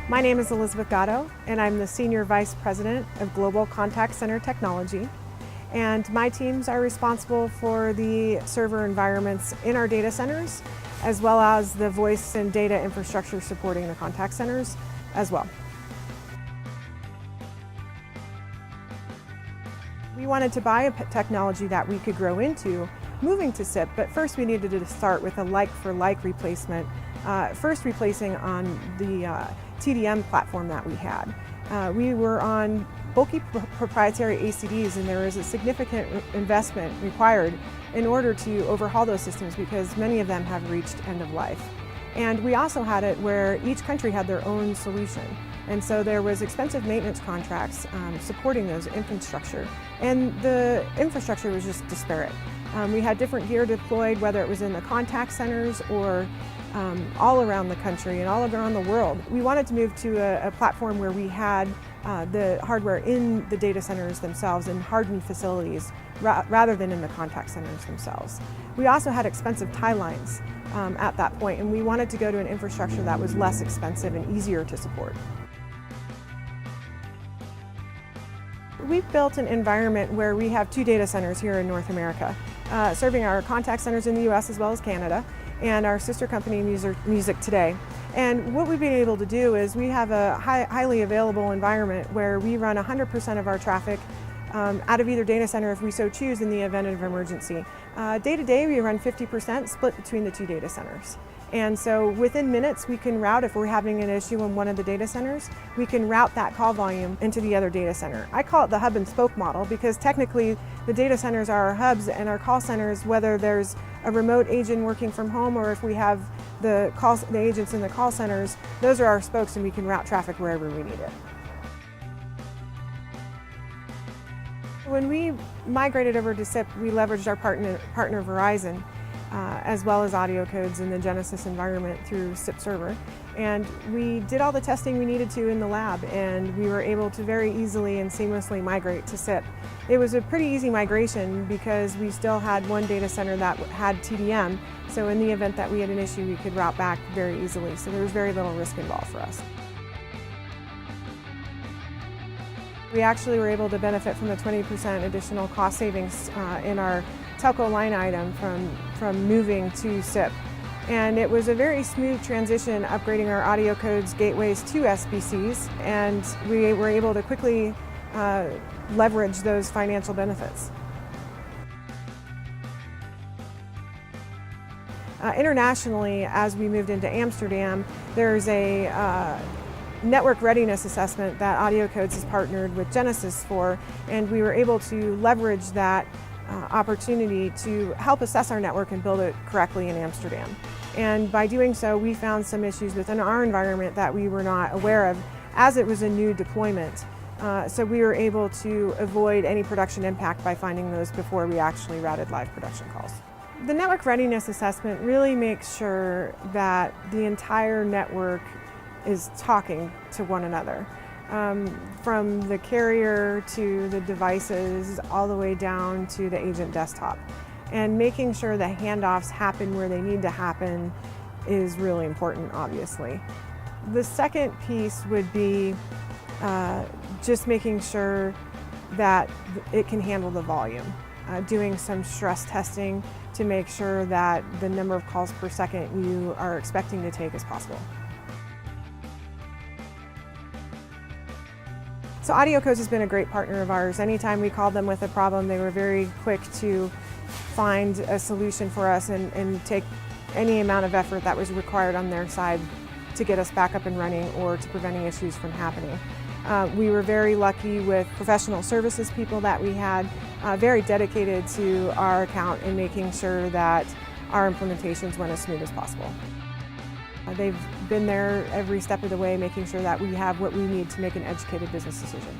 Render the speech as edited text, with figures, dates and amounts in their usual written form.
My name is Elizabeth Gotto, and I'm the Senior Vice President of Global Contact Center Technology. And my teams are responsible for the server environments in our data centers, as well as the voice and data infrastructure supporting the contact centers as well. We wanted to buy a technology that we could grow into moving to SIP, but first we needed to start with a like-for-like replacement, first replacing on the TDM platform that we had. We were on bulky proprietary ACDs, and there was a significant investment required in order to overhaul those systems because many of them have reached end of life. And we also had it where each country had their own solution. And so there was expensive maintenance contracts supporting those infrastructure. And the infrastructure was just disparate. We had different gear deployed, whether it was in the contact centers or all around the country and all around the world. We wanted to move to a platform where we had the hardware in the data centers themselves in hardened facilities rather than in the contact centers themselves. We also had expensive tie lines at that point, and we wanted to go to an infrastructure that was less expensive and easier to support. We've built an environment where we have 2 data centers here in North America, serving our contact centers in the US as well as Canada, and our sister company Music Today. And what we've been able to do is we have a highly available environment where we run 100% of our traffic out of either data center if we so choose in the event of emergency. Day to day we run 50% split between the 2 data centers. And so within minutes we can route, if we're having an issue in one of the data centers, we can route that call volume into the other data center. I call it the hub and spoke model because technically the data centers are our hubs, and our call centers, whether there's a remote agent working from home or if we have the agents in the call centers, those are our spokes, and we can route traffic wherever we need it. When we migrated over to SIP, we leveraged our partner Verizon, as well as Audiocodes in the Genesys environment through SIP server. And we did all the testing we needed to in the lab, and we were able to very easily and seamlessly migrate to SIP. It was a pretty easy migration because we still had one data center that had TDM, so in the event that we had an issue, we could route back very easily, so there was very little risk involved for us. We actually were able to benefit from a 20% additional cost savings in our telco line item from moving to SIP. And it was a very smooth transition upgrading our Audiocodes gateways to SBCs, and we were able to quickly leverage those financial benefits. Internationally, as we moved into Amsterdam, there's a network readiness assessment that Audiocodes has partnered with Genesys for, and we were able to leverage that opportunity to help assess our network and build it correctly in Amsterdam. And by doing so, we found some issues within our environment that we were not aware of as it was a new deployment. So we were able to avoid any production impact by finding those before we actually routed live production calls. The network readiness assessment really makes sure that the entire network is talking to one another, from the carrier to the devices all the way down to the agent desktop. And making sure the handoffs happen where they need to happen is really important, obviously. The second piece would be just making sure that it can handle the volume. Doing some stress testing to make sure that the number of calls per second you are expecting to take is possible. So Audiocodes has been a great partner of ours. Anytime we called them with a problem, they were very quick to find a solution for us and take any amount of effort that was required on their side to get us back up and running or to prevent any issues from happening. We were very lucky with professional services people that we had, very dedicated to our account and making sure that our implementations went as smooth as possible. They've been there every step of the way, making sure that we have what we need to make an educated business decision.